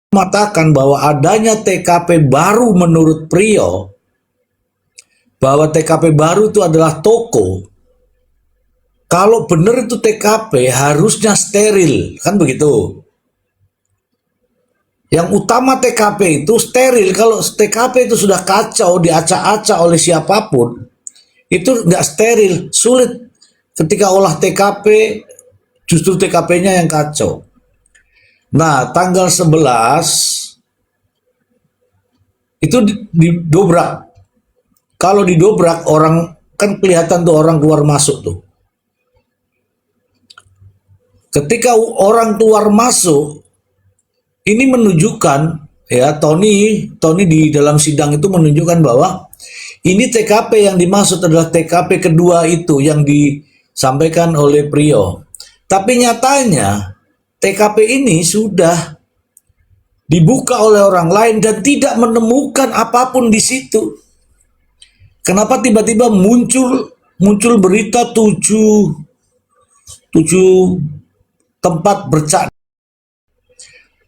mengatakan bahwa adanya TKP baru menurut Priyo, bahwa TKP baru itu adalah toko. Kalau benar itu TKP harusnya steril, kan begitu. Yang utama TKP itu steril. Kalau TKP itu sudah kacau, diacak-acak oleh siapapun, itu nggak steril, sulit. Ketika olah TKP, justru TKP-nya yang kacau. Nah, tanggal 11 itu didobrak. Kalau didobrak, orang kan kelihatan tuh orang keluar masuk tuh. Ketika orang keluar masuk, ini menunjukkan ya Tony di dalam sidang itu menunjukkan bahwa ini TKP yang dimaksud adalah TKP kedua itu yang disampaikan oleh Priyo. Tapi nyatanya TKP ini sudah dibuka oleh orang lain dan tidak menemukan apapun di situ. Kenapa tiba-tiba muncul berita tujuh tempat bercak.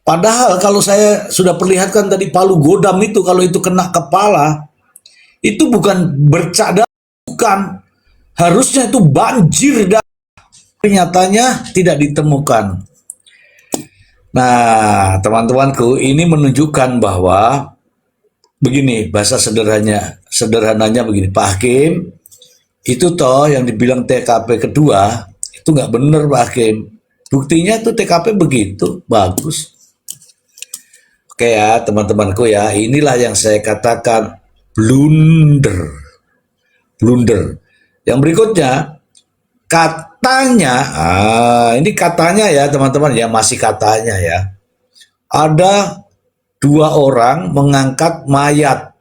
Padahal kalau saya sudah perlihatkan tadi palu godam itu, kalau itu kena kepala, itu bukan bercak darah, bukan. Harusnya itu banjir darah. Nyatanya tidak ditemukan. Nah, teman-temanku, ini menunjukkan bahwa begini, bahasa sederhananya begini, Pak Hakim, itu toh yang dibilang TKP kedua, itu nggak benar Pak Hakim. Buktinya tuh TKP begitu, bagus. Oke ya teman-temanku ya, inilah yang saya katakan blunder. Yang berikutnya, katanya, ini katanya ya teman-teman ya, masih katanya ya, ada 2 orang mengangkat mayat.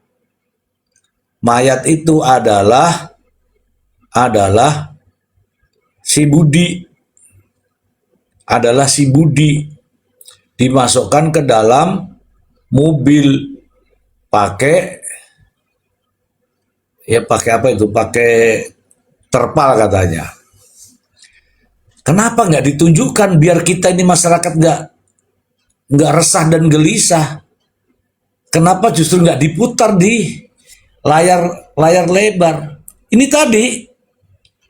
Mayat itu adalah si Budi, dimasukkan ke dalam mobil pakai apa itu, pakai terpal katanya. Kenapa nggak ditunjukkan biar kita ini masyarakat nggak resah dan gelisah? Kenapa justru nggak diputar di layar lebar? Ini tadi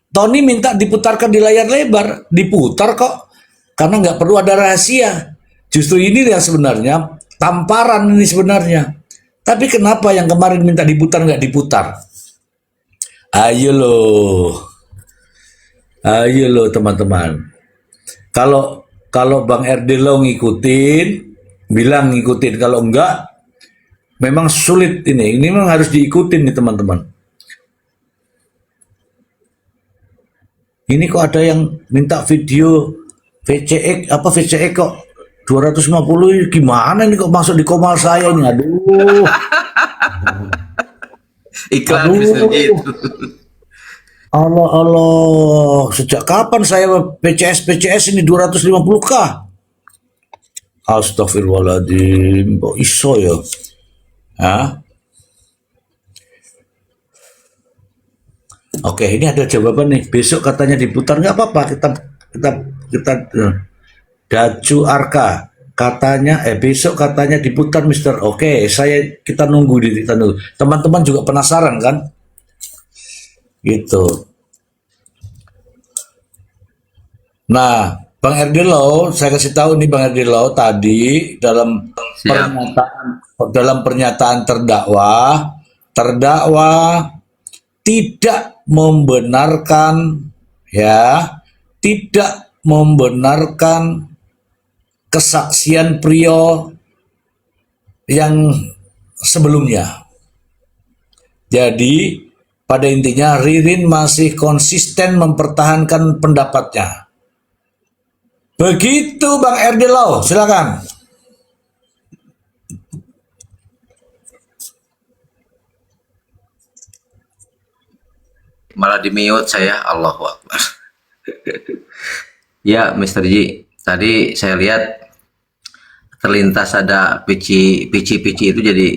Tony minta diputarkan di layar lebar, diputar kok, karena nggak perlu ada rahasia. Justru ini ya sebenarnya tamparan ini sebenarnya. Tapi kenapa yang kemarin minta diputar nggak diputar? Ayo loh teman-teman. Kalau Bang Erdelo ngikutin, bilang ngikutin. Kalau enggak, memang sulit ini. Ini memang harus diikutin nih teman-teman. Ini kok ada yang minta video VCX kok 250, gimana ini kok masuk di komal saya ini, aduh. Iklan gitu. Allah, sejak kapan saya PCS ini 250k? Astagfirullahaladzim, kok iso ya? Hah? Oke, ini ada jawaban nih. Besok katanya diputar, nggak apa-apa. Kita Dacu Arka katanya besok katanya diputar Mister. Oke, kita nunggu. Teman-teman juga penasaran kan? Gitu. Nah, Bang Erdelo, saya kasih tahu nih Bang Erdelo tadi dalam pernyataan terdakwa tidak membenarkan kesaksian Priyo yang sebelumnya. Jadi pada intinya Ririn masih konsisten mempertahankan pendapatnya. Begitu Bang Erdelo, silakan. Malah di-mute saya, Allahu Akbar. Ya, Mr. Ji, tadi saya lihat terlintas ada pici itu jadi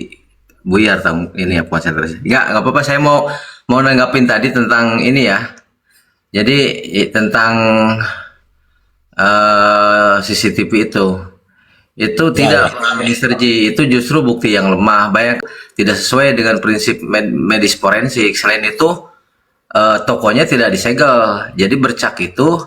buyar ini ya konsentrasi. Nggak apa-apa, saya mau nanggapin tadi tentang ini ya. Jadi tentang CCTV itu. Itu Ya, ya. tidak, Mr. Ji, itu justru bukti yang lemah. Banyak tidak sesuai dengan prinsip medis forensik. Selain itu, tokonya tidak disegel. Jadi bercak itu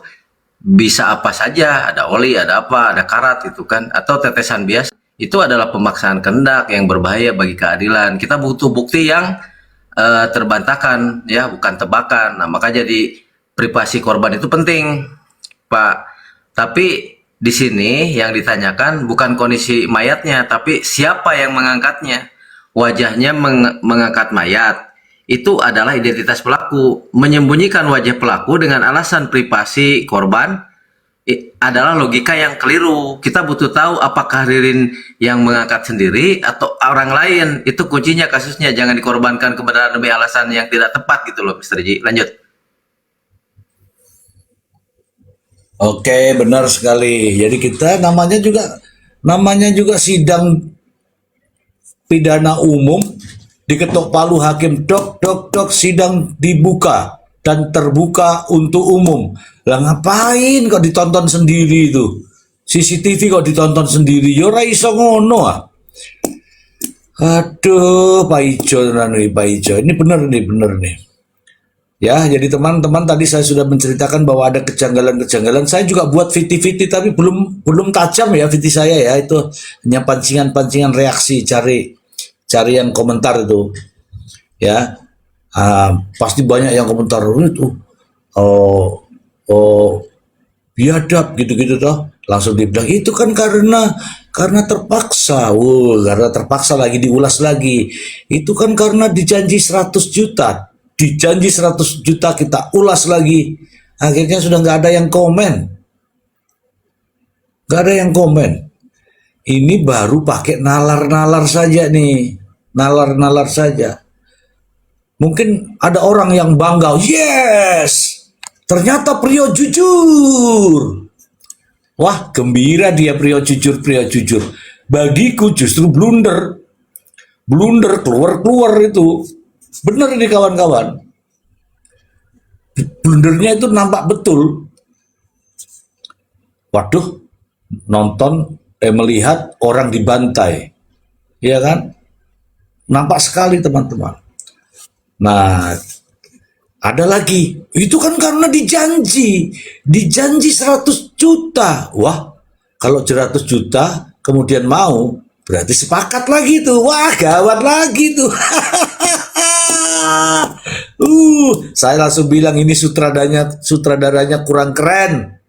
bisa apa saja, ada oli, ada apa, ada karat itu kan, atau tetesan bias. Itu adalah pemaksaan kehendak yang berbahaya bagi keadilan. Kita butuh bukti yang terbantahkan, ya, bukan tebakan. Nah, maka jadi privasi korban itu penting, Pak. Tapi di sini yang ditanyakan bukan kondisi mayatnya, tapi siapa yang mengangkatnya. Wajahnya mengangkat mayat. Itu adalah identitas pelaku. Menyembunyikan wajah pelaku dengan alasan privasi korban adalah logika yang keliru. Kita butuh tahu apakah Ririn yang mengangkat sendiri atau orang lain. Itu kuncinya kasusnya. Jangan dikorbankan kebenaran demi alasan yang tidak tepat gitu loh, Mr. Ji. Lanjut. Oke, benar sekali. Jadi kita namanya juga sidang pidana umum, diketok palu hakim, dok dok dok, sidang dibuka dan terbuka untuk umum. Lah ngapain kok ditonton sendiri itu? CCTV kok ditonton sendiri? Yo ora iso ngono ah. Aduh, Pak Ijo, Pak Ijo. Ini bener nih. Ya, jadi teman-teman tadi saya sudah menceritakan bahwa ada kejanggalan-kejanggalan. Saya juga buat VT-VT tapi belum tajam ya VT saya ya. Itu hanya pancingan-pancingan reaksi, cari yang komentar itu. Ya. Pasti banyak yang komentar itu. Oh, oh, biadab gitu-gitu toh. Langsung dibilang itu kan karena terpaksa. Karena terpaksa lagi diulas lagi. Itu kan karena dijanji 100 juta. Dijanji 100 juta kita ulas lagi. Akhirnya sudah nggak ada yang komen. Nggak ada yang komen. Ini baru pakai nalar-nalar saja nih. Nalar-nalar saja. Mungkin ada orang yang bangga. Yes! Ternyata Priyo jujur. Wah, gembira dia Priyo jujur, Priyo jujur. Bagiku justru blunder. Blunder keluar-keluar itu. Benar ini kawan-kawan. Blundernya itu nampak betul. Waduh, melihat orang dibantai. Ya kan? Nampak sekali teman-teman. Nah, ada lagi. Itu kan karena dijanji. Dijanji 100 juta. Wah, kalau 100 juta kemudian mau, berarti sepakat lagi tuh. Wah, gawat lagi tuh. Saya langsung bilang ini sutradaranya kurang keren.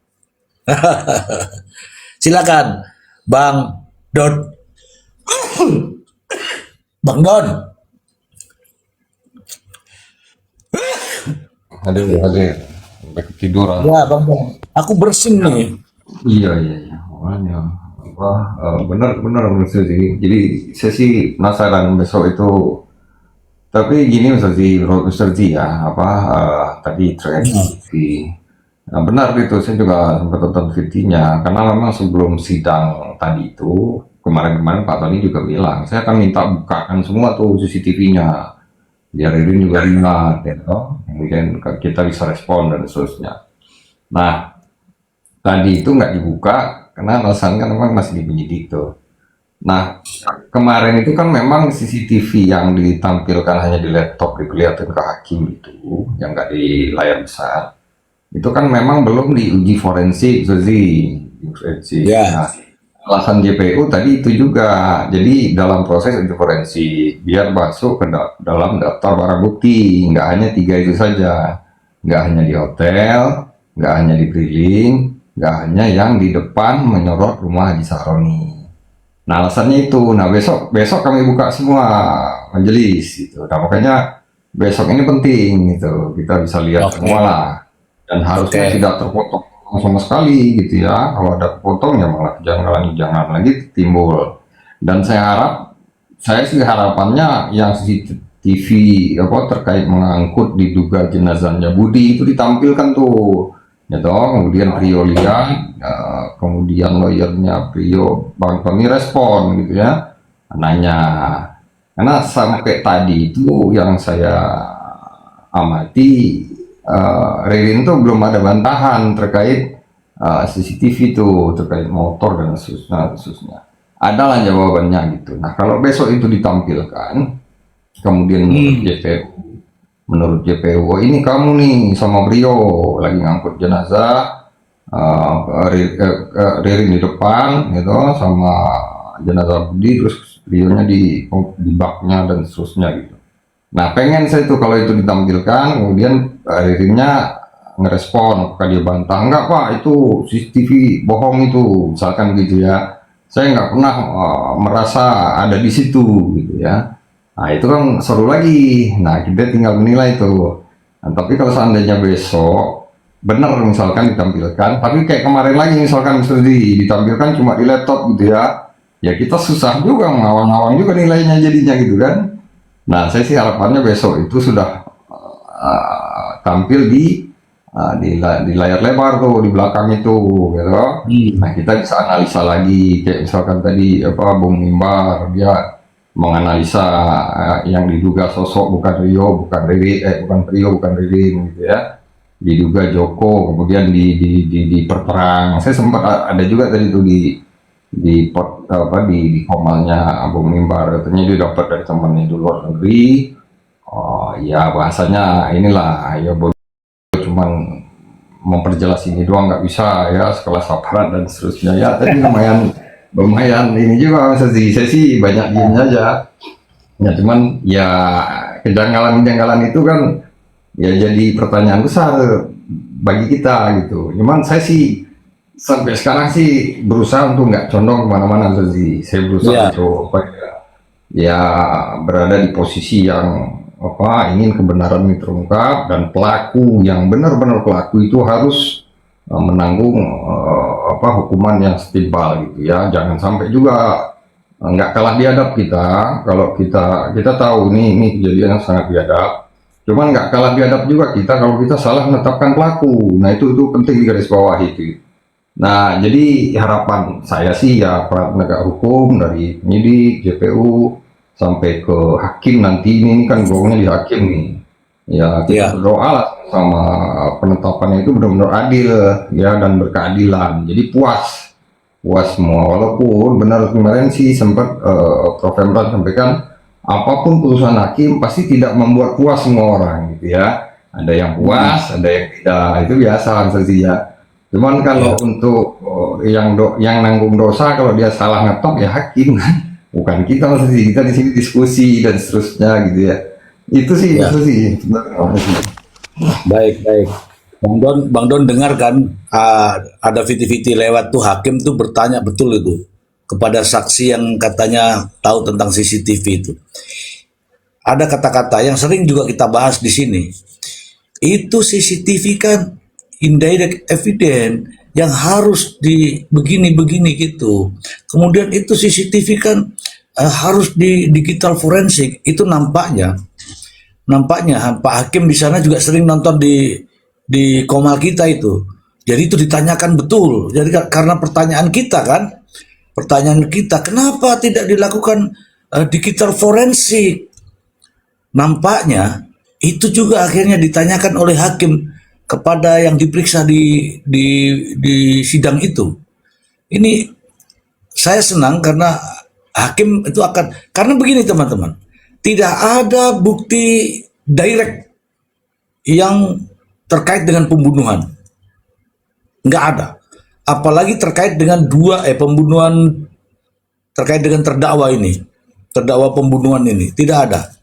Silakan, Bang Don. Bang Don. Hadir, sampai ketiduran. Ya, Bang Don. Aku bersin nih. Iya, makanya apa? Benar sih. Jadi saya sih penasaran besok itu. Tapi gini Mr. Ji ya, tadi terkait TV. Nah, benar itu, saya juga sempat tonton VT-nya, karena memang sebelum sidang tadi itu, kemarin Pak Tony juga bilang, saya akan minta bukakan semua tuh CCTV-nya, biar Ririn juga ingat, gitu. Kemudian kita bisa respon dan seterusnya. Nah, tadi itu nggak dibuka, karena alasan kan memang masih penyidik tuh. Nah, kemarin itu kan memang CCTV yang ditampilkan hanya di laptop, diperlihatkan ke hakim itu, yang nggak di layar besar, itu kan memang belum diuji forensik, Ya. Nah, alasan JPU tadi itu juga, jadi dalam proses uji forensik, biar masuk ke dalam daftar barang bukti, nggak hanya 3 itu saja, nggak hanya di hotel, nggak hanya di Briling, nggak hanya yang di depan menyorot rumah Haji Sahroni. Nah, alasannya itu. Nah, besok kami buka semua majelis gitu. Nah, makanya besok ini penting gitu. Kita bisa lihat semua lah. Dan harusnya tidak terpotong sama sekali gitu ya. Kalau ada potong ya malah jangan lagi timbul. Dan saya sih harapannya yang CCTV terkait mengangkut diduga jenazahnya Budi itu ditampilkan tuh. Ya toh, kemudian Priyo lihat, kemudian lawyernya Priyo, Bang Tony respon gitu ya, nanya. Karena sampai tadi itu yang saya amati, Ririn tuh belum ada bantahan terkait CCTV itu, terkait motor dan seterusnya. adalah jawabannya gitu. Nah kalau besok itu ditampilkan, kemudian menurut JPU, oh ini kamu nih sama Brio lagi ngangkut jenazah, Ririn di depan gitu sama jenazah Budi, terus Brio-nya di baknya dan seterusnya gitu. Nah pengen saya tuh kalau itu ditampilkan, kemudian Ririnnya ngerespon, apakah dia bantah, enggak Pak itu CCTV bohong itu, misalkan gitu ya, saya nggak pernah merasa ada di situ gitu ya. Nah itu kan seru lagi, nah kita tinggal menilai tuh. Nah, tapi kalau seandainya besok benar misalkan ditampilkan, tapi kayak kemarin lagi misalkan ditampilkan cuma di laptop gitu ya, ya kita susah juga ngawang-ngawang juga nilainya jadinya gitu kan. Nah saya sih harapannya besok itu sudah tampil di layar lebar tuh di belakang itu gitu. Nah kita bisa analisa lagi kayak misalkan tadi Bung Mimbar dia menganalisa yang diduga sosok bukan Rio, bukan Riri, bukan Rio, bukan Ririn gitu ya, diduga Joko, kemudian diperterang. Saya sempat ada juga tadi itu di komalnya Bung Mimbar, katanya dia dapat dari temannya di luar negeri. Oh ya bahasanya inilah ya cuman memperjelas ini doang nggak bisa ya, sekelas aparat dan seterusnya ya. Tapi lumayan ini juga saya sih banyak diem aja ya, cuman ya kejanggalan itu kan ya jadi pertanyaan besar bagi kita gitu. Cuman saya sih sampai sekarang sih berusaha untuk nggak condong kemana-mana sih. Saya berusaha untuk ya berada di posisi yang ingin kebenaran ini terungkap dan pelaku yang benar-benar pelaku itu harus menanggung hukuman yang setimpal gitu ya. Jangan sampai juga nggak kalah biadab kita. Kalau kita tahu ini kejadian yang sangat biadab, cuman nggak kalah biadab juga kita kalau kita salah menetapkan pelaku. Nah itu penting digaris bawah itu. Nah jadi harapan saya sih ya para penegak hukum dari penyidik, JPU sampai ke hakim nanti ini kan golongnya di hakim nih ya, kita berdoa lah sama penetapannya itu benar-benar adil ya dan berkeadilan, jadi puas semua. Walaupun benar kemarin sih sempat Prof. Emran sampaikan apapun putusan hakim pasti tidak membuat puas semua orang gitu ya, ada yang puas ada yang tidak, itu biasa sih ya. Cuman kalau untuk yang nanggung dosa kalau dia salah ngetok ya hakim bukan kita, maksudnya kita di sini diskusi dan seterusnya gitu ya. Itu sih. Baik. Bang Don dengar kan ada viti-viti lewat tuh hakim tuh bertanya betul itu kepada saksi yang katanya tahu tentang CCTV itu. Ada kata-kata yang sering juga kita bahas di sini. Itu CCTV kan indirect evidence yang harus begini gitu. Kemudian itu CCTV kan harus di digital forensik. Itu nampaknya Pak Hakim di sana juga sering nonton di komal kita itu. Jadi itu ditanyakan betul. Jadi karena pertanyaan kita kenapa tidak dilakukan digital forensik? Nampaknya itu juga akhirnya ditanyakan oleh hakim kepada yang diperiksa di sidang itu. Ini saya senang karena hakim itu karena begini teman-teman, tidak ada bukti direct yang terkait dengan pembunuhan, nggak ada. Apalagi terkait dengan pembunuhan terkait dengan terdakwa pembunuhan ini, tidak ada.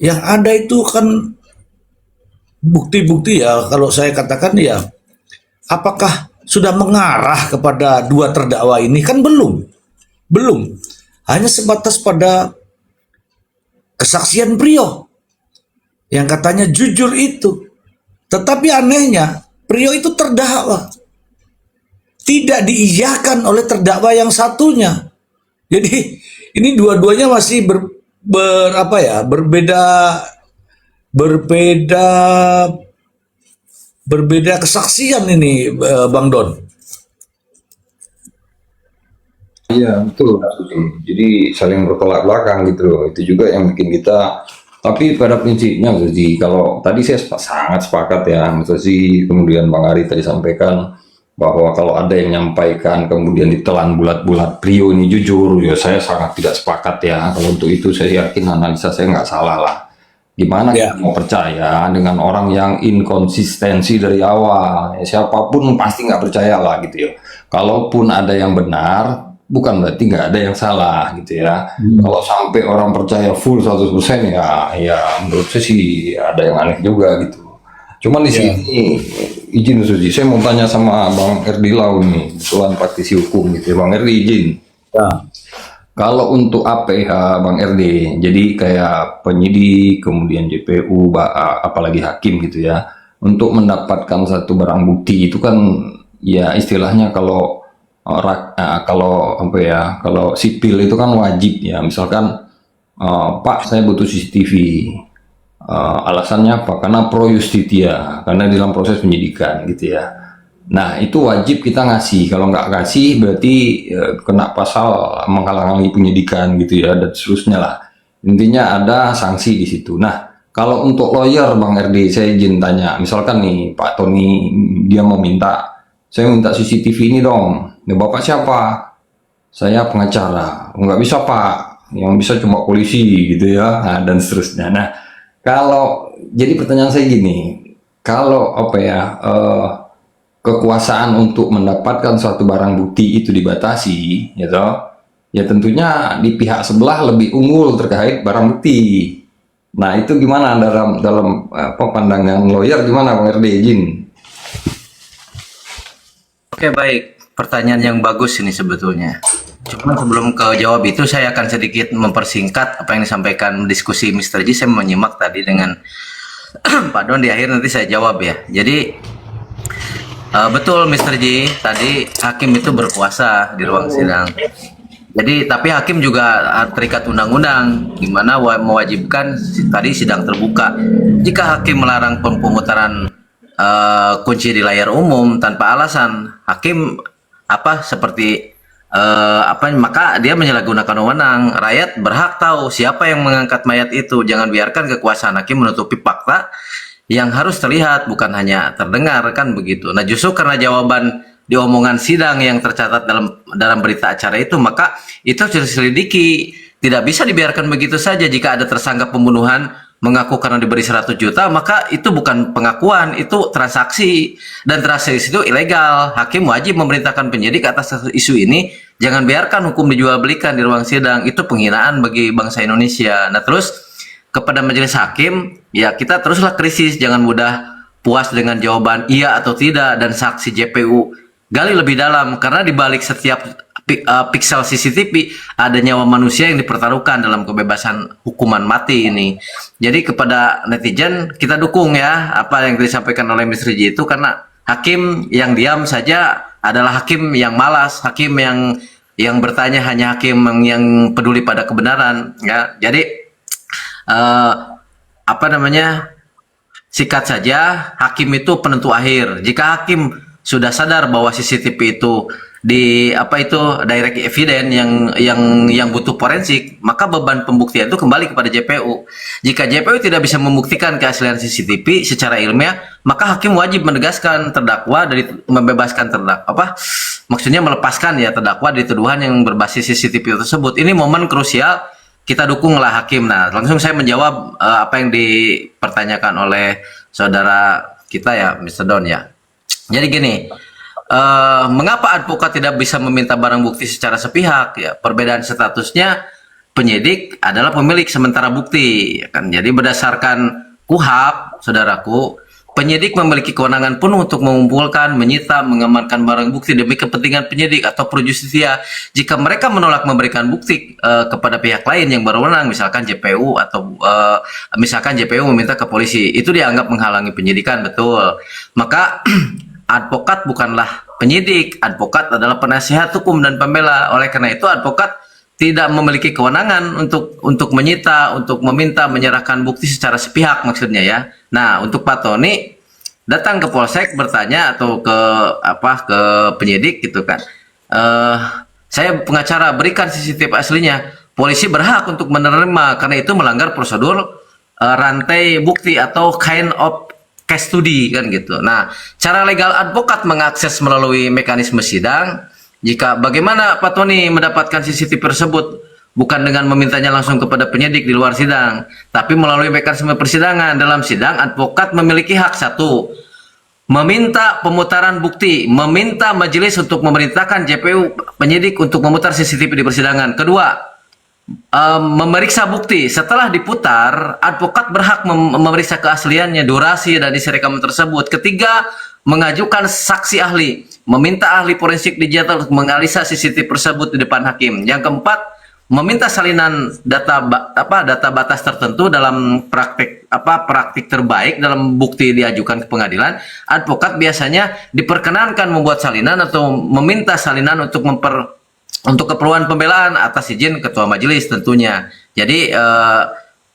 Yang ada itu kan bukti-bukti ya, kalau saya katakan ya, apakah sudah mengarah kepada dua terdakwa ini? Kan belum. Hanya sebatas pada kesaksian Priyo yang katanya jujur itu. Tetapi anehnya, Priyo itu terdakwa. Tidak diiyakan oleh terdakwa yang satunya. Jadi ini dua-duanya masih berbeda kesaksian ini, Bang Don. Iya betul. Jadi saling bertolak belakang gitu loh. Itu juga yang bikin kita. Tapi pada prinsipnya kalau tadi saya sangat sepakat ya, kemudian Bang Ari tadi sampaikan bahwa kalau ada yang menyampaikan kemudian ditelan bulat-bulat Prio ini jujur, ya saya sangat tidak sepakat ya. Kalau untuk itu saya yakin analisa saya nggak salah lah. Gimana Ya. kita mau percaya dengan orang yang inkonsistensi dari awal? Ya, siapapun pasti nggak percaya lah gitu ya. Kalaupun ada yang benar, bukan berarti nggak ada yang salah gitu ya. Kalau sampai orang percaya full 100% ya menurut saya sih ada yang aneh juga gitu. Cuman di Ya. sini izin Suji, saya mau tanya sama Bang Erdi Lau nih, kebetulan praktisi hukum gitu ya. Bang Erdi izin. Ya. Kalau untuk APH Bang RD, jadi kayak penyidik, kemudian JPU, apalagi hakim gitu ya, untuk mendapatkan satu barang bukti itu kan ya istilahnya kalau kalau apa ya, kalau sipil itu kan wajib ya, misalkan Pak saya butuh CCTV. Alasannya apa? Karena pro justitia, karena dalam proses penyidikan gitu ya. Nah itu wajib kita ngasih. Kalau nggak ngasih berarti kena pasal menghalang-halangi penyidikan gitu ya dan seterusnya lah. Intinya ada sanksi di situ. Nah kalau untuk lawyer Bang RD saya izin tanya. Misalkan nih Pak Tony dia mau minta, saya minta CCTV ini dong. Nah, Bapak siapa? Saya pengacara. Nggak bisa Pak. Yang bisa cuma polisi gitu ya. Nah, dan seterusnya. Nah kalau jadi pertanyaan saya gini, kalau apa ya kekuasaan untuk mendapatkan suatu barang bukti itu dibatasi, gitu, ya tentunya di pihak sebelah lebih unggul terkait barang bukti. Nah itu gimana dalam apa pandangan lawyer gimana Bang RD izin? Oke, baik. Pertanyaan yang bagus ini sebetulnya. Cuma sebelum ke jawab itu, saya akan sedikit mempersingkat apa yang disampaikan diskusi Mr. Ji. Saya menyimak tadi dengan Pak Don, di akhir nanti saya jawab ya. Jadi, betul Mr. Ji, tadi hakim itu berkuasa di ruang sidang. Jadi, tapi hakim juga terikat undang-undang, di mana mewajibkan tadi sidang terbuka. Jika hakim melarang pemutaran kunci di layar umum tanpa alasan, hakim seperti maka dia menyalahgunakan wewenang. Rakyat berhak tahu siapa yang mengangkat mayat itu. Jangan biarkan kekuasaan hakim menutupi fakta yang harus terlihat, bukan hanya terdengar, kan begitu. Nah justru karena jawaban di omongan sidang yang tercatat dalam berita acara itu, maka itu harus diselidiki. Tidak bisa dibiarkan begitu saja. Jika ada tersangka pembunuhan mengaku karena diberi 100 juta, maka itu bukan pengakuan, itu transaksi. Dan transaksi itu ilegal. Hakim wajib memerintahkan penyidik atas isu ini, jangan biarkan hukum dijual belikan di ruang sidang. Itu penghinaan bagi bangsa Indonesia. Nah terus, kepada majelis hakim, ya kita teruslah krisis, jangan mudah puas dengan jawaban iya atau tidak, dan saksi JPU gali lebih dalam, karena di balik setiap piksel CCTV ada nyawa manusia yang dipertaruhkan dalam kebebasan hukuman mati ini. Jadi kepada netizen kita dukung ya apa yang disampaikan oleh Mr. Ji itu, karena hakim yang diam saja adalah hakim yang malas, hakim yang bertanya hanya hakim yang peduli pada kebenaran ya. Jadi sikat saja, hakim itu penentu akhir. Jika hakim sudah sadar bahwa CCTV itu direct evidence yang butuh forensik, maka beban pembuktian itu kembali kepada JPU. Jika JPU tidak bisa membuktikan keaslian CCTV secara ilmiah, maka hakim wajib menegaskan terdakwa dari membebaskan maksudnya melepaskan ya terdakwa dari tuduhan yang berbasis CCTV tersebut. Ini momen krusial, kita dukunglah hakim. Nah, langsung saya menjawab apa yang dipertanyakan oleh saudara kita ya, Mr. Don ya. Jadi gini, mengapa advokat tidak bisa meminta barang bukti secara sepihak? Ya, perbedaan statusnya, penyidik adalah pemilik sementara bukti, ya kan? Jadi berdasarkan KUHP, saudaraku, penyidik memiliki kewenangan penuh untuk mengumpulkan, menyita, mengamankan barang bukti demi kepentingan penyidik atau pro justia. Jika mereka menolak memberikan bukti kepada pihak lain yang berwenang, misalkan JPU atau misalkan JPU meminta ke polisi, itu dianggap menghalangi penyidikan, betul. Maka advokat bukanlah penyidik, advokat adalah penasihat hukum dan pembela. Oleh karena itu advokat tidak memiliki kewenangan untuk menyita, untuk meminta, menyerahkan bukti secara sepihak maksudnya ya. Nah, untuk Pak Tony datang ke polsek bertanya atau ke penyidik gitu kan. Saya pengacara, berikan CCTV aslinya. Polisi berhak untuk menerima karena itu melanggar prosedur rantai bukti atau case study kan gitu. Nah, cara legal advokat mengakses melalui mekanisme sidang. Jika bagaimana Pak Tony mendapatkan CCTV tersebut? Bukan dengan memintanya langsung kepada penyidik di luar sidang, tapi melalui mekanisme persidangan. Dalam sidang, advokat memiliki hak satu, meminta pemutaran bukti, meminta majelis untuk memerintahkan JPU penyidik untuk memutar CCTV di persidangan. Kedua, memeriksa bukti. Setelah diputar, advokat berhak memeriksa keasliannya, durasi, dan isi rekaman tersebut. Ketiga, mengajukan saksi ahli, meminta ahli forensik digital untuk menganalisa CCTV tersebut di depan hakim. Yang keempat, meminta salinan data batas tertentu dalam praktik terbaik dalam bukti diajukan ke pengadilan. Advokat biasanya diperkenankan membuat salinan atau meminta salinan untuk keperluan pembelaan atas izin ketua majelis tentunya. Jadi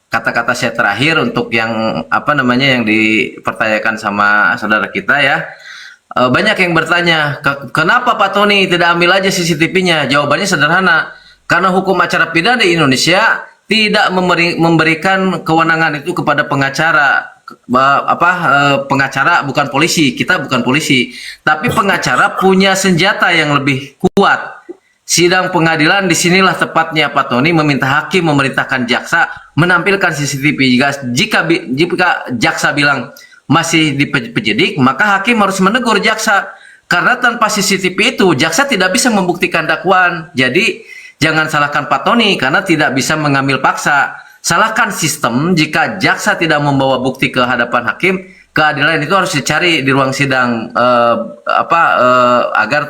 kata-kata saya terakhir untuk yang yang dipertanyakan sama saudara kita ya. Banyak yang bertanya, kenapa Pak Tony tidak ambil aja CCTV-nya? Jawabannya sederhana. Karena hukum acara pidana di Indonesia tidak memberikan kewenangan itu kepada pengacara. Pengacara bukan polisi, kita bukan polisi, tapi pengacara punya senjata yang lebih kuat. Sidang pengadilan disinilah tepatnya Pak Tony meminta hakim memerintahkan jaksa menampilkan CCTV. Jika jaksa bilang masih di penyidik, maka hakim harus menegur jaksa. Karena tanpa CCTV itu jaksa tidak bisa membuktikan dakwaan. Jadi jangan salahkan Pak Tony karena tidak bisa mengambil paksa. Salahkan sistem jika jaksa tidak membawa bukti ke hadapan hakim. Keadilan itu harus dicari di ruang sidang agar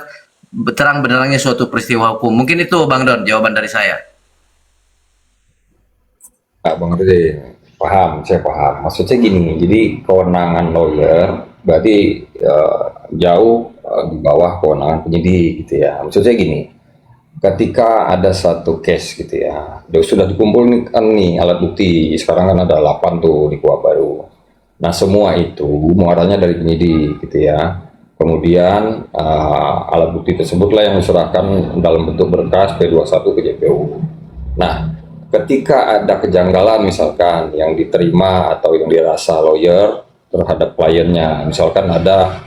terang benderangnya suatu peristiwa hukum. Mungkin itu Bang Don jawaban dari saya. Bang Rudi, paham, saya paham. Maksudnya gini, jadi kewenangan lawyer berarti jauh di bawah kewenangan penyidik gitu ya. Maksudnya gini, ketika ada satu case gitu ya, sudah dikumpulkan nih alat bukti, sekarang kan ada 8 tuh di Kuah Baru. Nah semua itu muaranya dari penyidik gitu ya. Kemudian alat bukti tersebutlah yang diserahkan dalam bentuk berkas P21 ke JPU. Nah ketika ada kejanggalan misalkan yang diterima atau yang dirasa lawyer terhadap kliennya, misalkan ada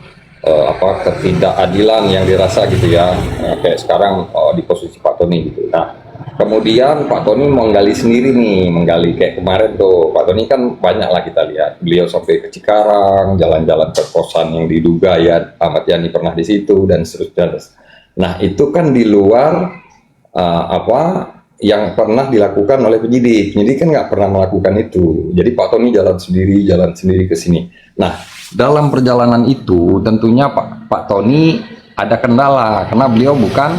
ketidakadilan yang dirasa gitu ya, kayak sekarang di posisi Pak Tony gitu. Nah kemudian Pak Tony menggali sendiri nih, menggali kayak kemarin tuh Pak Tony kan banyak lah kita lihat beliau sampai ke Cikarang, jalan-jalan ke kosan yang diduga ya Ahmad Yani pernah di situ dan seterusnya. Nah itu kan di luar yang pernah dilakukan oleh penyidik. Penyidik kan nggak pernah melakukan itu. Jadi Pak Tony jalan sendiri ke sini. Nah dalam perjalanan itu tentunya Pak Tony ada kendala karena beliau bukan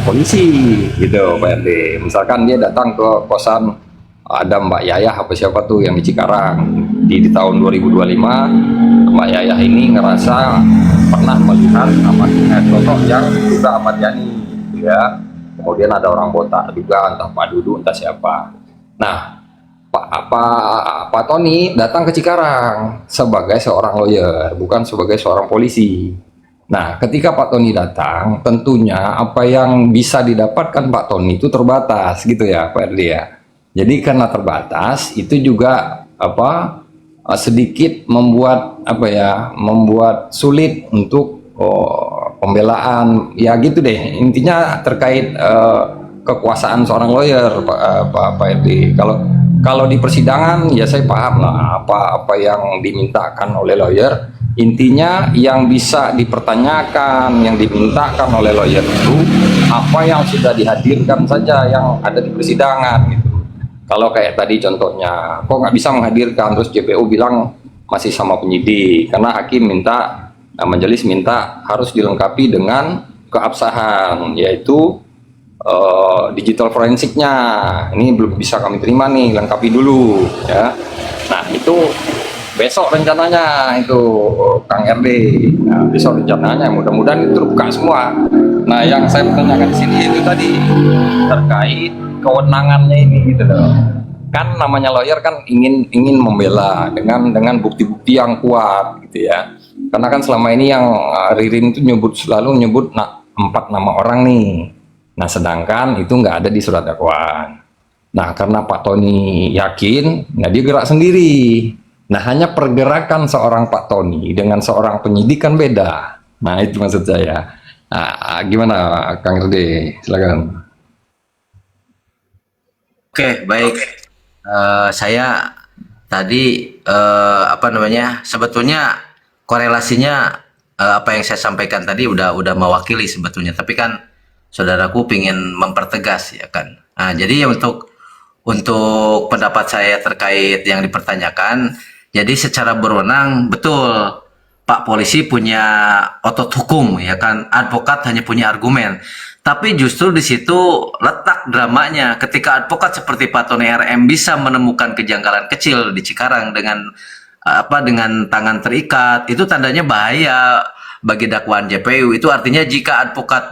polisi gitu Pak RD. Misalkan dia datang ke kosan ada Mbak Yayah apa siapa tuh yang di Cikarang di tahun 2025, Mbak Yayah ini ngerasa pernah melihat sosok yang juga Ahmad Yani gitu ya. Kemudian ada orang botak juga, entah Pak Dudu entah siapa. Nah Pak Tony datang ke Cikarang sebagai seorang lawyer, bukan sebagai seorang polisi. Nah, ketika Pak Tony datang, tentunya apa yang bisa didapatkan Pak Tony itu terbatas, gitu ya, Pak RD ya. Jadi karena terbatas, itu juga sedikit membuat membuat sulit untuk pembelaan, ya gitu deh. Intinya terkait kekuasaan seorang lawyer, Pak RD. Kalau di persidangan ya saya paham lah apa yang dimintakan oleh lawyer. Intinya yang bisa dipertanyakan, yang dimintakan oleh lawyer itu apa yang sudah dihadirkan saja yang ada di persidangan gitu. Kalau kayak tadi contohnya, kok nggak bisa menghadirkan, terus JPU bilang masih sama penyidik karena hakim minta, majelis minta harus dilengkapi dengan keabsahan, yaitu digital forensiknya. Ini belum bisa kami terima nih, lengkapi dulu ya. Nah itu besok rencananya itu Kang RD. Nah, besok rencananya mudah-mudahan itu terbuka semua. Nah yang saya pertanyakan di sini itu tadi terkait kewenangannya ini gitu loh. Kan namanya lawyer kan ingin membela dengan bukti-bukti yang kuat gitu ya. Karena kan selama ini yang Ririn itu selalu nyebut 4 nama orang nih. Nah sedangkan itu nggak ada di surat dakwaan. Nah karena Pak Tony yakin, nah dia gerak sendiri. Nah, hanya pergerakan seorang Pak Tony dengan seorang penyidik kan beda. Nah, itu maksud saya. Nah, gimana Kang Rede? Silakan. Oke, baik. Saya tadi apa namanya? Sebetulnya korelasinya apa yang saya sampaikan tadi udah mewakili sebetulnya. Tapi kan saudaraku ingin mempertegas ya kan. Nah, jadi untuk pendapat saya terkait yang dipertanyakan, jadi secara berwenang betul Pak polisi punya otot hukum ya kan, advokat hanya punya argumen. Tapi justru di situ letak dramanya ketika advokat seperti Pak Tony RM bisa menemukan kejanggalan kecil di Cikarang dengan tangan terikat, itu tandanya bahaya bagi dakwaan JPU. Itu artinya jika advokat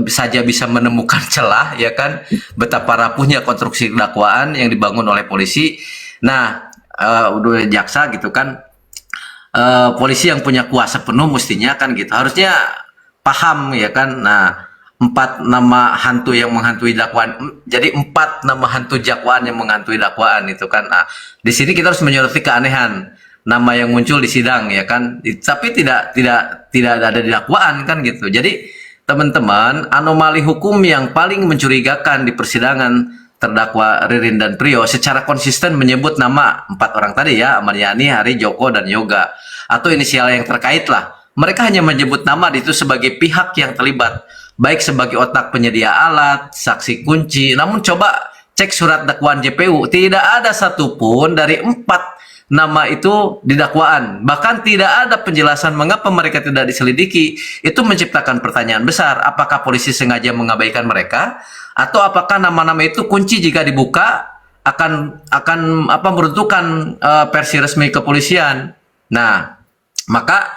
saja bisa menemukan celah ya kan, betapa rapuhnya konstruksi dakwaan yang dibangun oleh polisi. Nah, udah jaksa gitu kan, polisi yang punya kuasa penuh mestinya kan gitu, harusnya paham ya kan. Nah, 4 nama hantu yang menghantui dakwaan, jadi 4 nama hantu dakwaan yang menghantui dakwaan itu kan. Nah, di sini kita harus menyoroti keanehan nama yang muncul di sidang ya kan, tapi tidak ada di dakwaan kan gitu. Jadi teman-teman, anomali hukum yang paling mencurigakan di persidangan terdakwa Ririn dan Prio secara konsisten menyebut nama 4 orang tadi ya, Amaniani, Hari, Joko, dan Yoga, atau inisial yang terkait lah. Mereka hanya menyebut nama itu sebagai pihak yang terlibat, baik sebagai otak penyedia alat, saksi kunci. Namun coba cek surat dakwaan JPU, tidak ada satupun dari 4 nama itu di dakwaan. Bahkan tidak ada penjelasan mengapa mereka tidak diselidiki. Itu menciptakan pertanyaan besar, apakah polisi sengaja mengabaikan mereka, atau apakah nama-nama itu kunci jika dibuka akan meruntuhkan versi resmi kepolisian. Nah, maka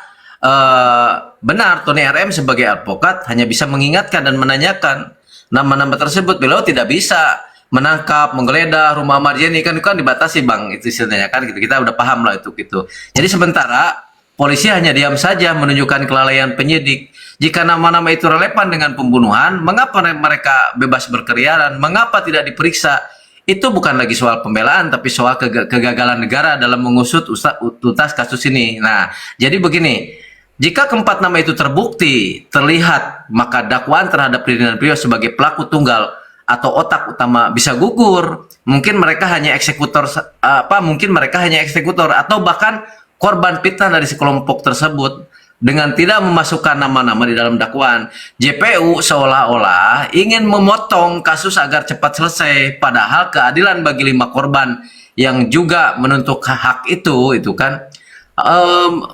benar Tony RM sebagai advokat hanya bisa mengingatkan dan menanyakan nama-nama tersebut. Beliau tidak bisa menangkap, menggeledah rumah Marjani, kan dibatasi bang, itu istilahnya kan gitu. Kita udah paham lah itu gitu. Jadi sementara polisi hanya diam saja menunjukkan kelalaian penyidik. Jika nama-nama itu relevan dengan pembunuhan, mengapa mereka bebas berkeliaran? Mengapa tidak diperiksa? Itu bukan lagi soal pembelaan, tapi soal kegagalan negara dalam mengusut tuntas kasus ini. Nah, jadi begini, jika keempat nama itu terbukti, terlihat, maka dakwaan terhadap Ririn dan Prio sebagai pelaku tunggal atau otak utama bisa gugur. Mungkin mereka hanya eksekutor, atau bahkan korban fitnah dari sekelompok tersebut. Dengan tidak memasukkan nama-nama di dalam dakwaan, JPU seolah-olah ingin memotong kasus agar cepat selesai, padahal keadilan bagi 5 korban yang juga menuntut hak itu kan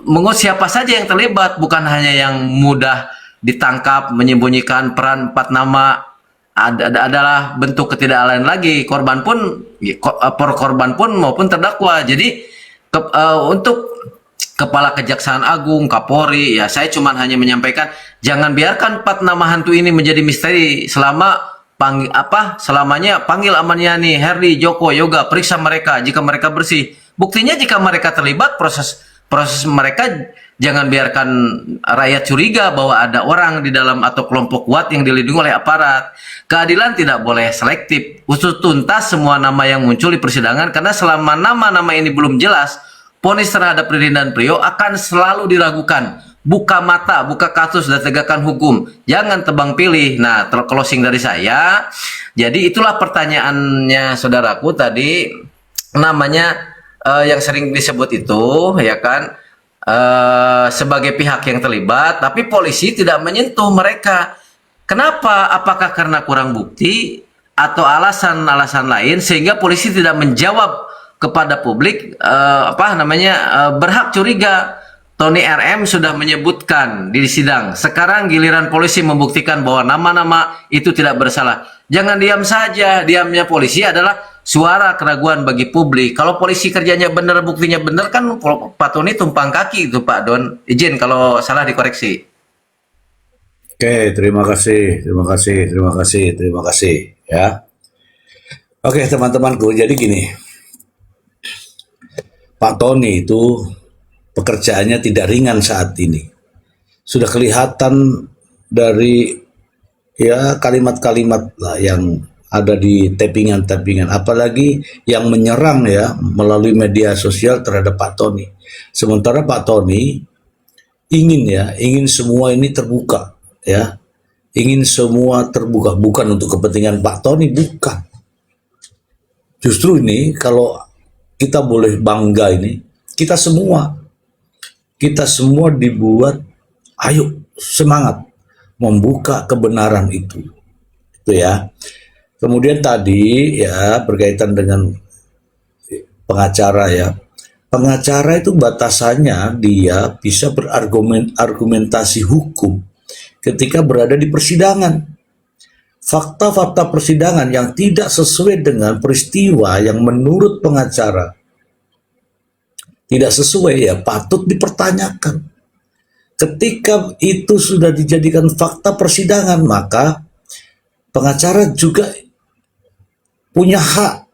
mengurus siapa saja yang terlibat, bukan hanya yang mudah ditangkap. Menyembunyikan peran 4 nama adalah bentuk ketidakadilan lagi, korban pun maupun terdakwa. Jadi untuk Kepala Kejaksaan Agung, Kapolri, ya saya cuma hanya menyampaikan jangan biarkan 4 nama hantu ini menjadi misteri. Selamanya panggil Amaniani, Herdi, Joko, Yoga, periksa mereka jika mereka bersih. Buktinya jika mereka terlibat, proses mereka jangan biarkan rakyat curiga bahwa ada orang di dalam atau kelompok kuat yang dilindungi oleh aparat. Keadilan tidak boleh selektif. Usut tuntas semua nama yang muncul di persidangan, karena selama nama-nama ini belum jelas, vonis terhadap Ririn dan Prio akan selalu diragukan. Buka mata, buka kasus, dan tegakkan hukum. Jangan tebang pilih. Nah, closing dari saya. Jadi itulah pertanyaannya saudaraku tadi, namanya yang sering disebut itu, ya kan, sebagai pihak yang terlibat, tapi polisi tidak menyentuh mereka. Kenapa? Apakah karena kurang bukti atau alasan-alasan lain sehingga polisi tidak menjawab kepada publik berhak curiga. Tony RM sudah menyebutkan di sidang. Sekarang giliran polisi membuktikan bahwa nama-nama itu tidak bersalah. Jangan diam saja. Diamnya polisi adalah suara keraguan bagi publik. Kalau polisi kerjanya benar, buktinya benar, kan Pak Tony tumpang kaki itu Pak Don. Izin kalau salah dikoreksi. Oke, terima kasih ya. Oke, teman-temanku, jadi gini. Pak Tony itu pekerjaannya tidak ringan saat ini. Sudah kelihatan dari ya kalimat-kalimat lah yang ada di tappingan-tappingan, apalagi yang menyerang ya melalui media sosial terhadap Pak Tony. Sementara Pak Tony ingin semua ini terbuka ya, ingin semua terbuka, bukan untuk kepentingan Pak Tony, bukan. Justru ini kalau kita boleh bangga ini, kita semua dibuat, ayo semangat membuka kebenaran itu ya. Kemudian tadi ya berkaitan dengan pengacara ya. Pengacara itu batasannya dia bisa berargumentasi hukum ketika berada di persidangan. Fakta-fakta persidangan yang tidak sesuai dengan peristiwa yang menurut pengacara tidak sesuai ya patut dipertanyakan. Ketika itu sudah dijadikan fakta persidangan, maka pengacara juga punya hak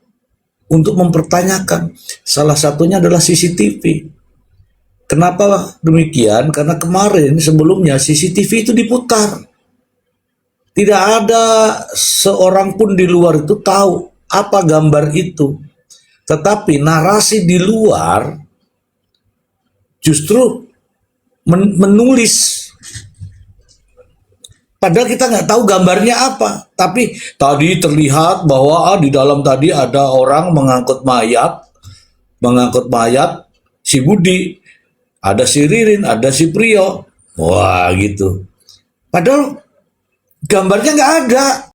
untuk mempertanyakan. Salah satunya adalah CCTV. Kenapa demikian? Karena kemarin sebelumnya CCTV itu diputar. Tidak ada seorang pun di luar itu tahu apa gambar itu. Tetapi narasi di luar justru menulis. Padahal kita nggak tahu gambarnya apa. Tapi tadi terlihat bahwa di dalam tadi ada orang mengangkut mayat si Budi, ada si Ririn, ada si Priyo. Wah gitu. Padahal gambarnya nggak ada.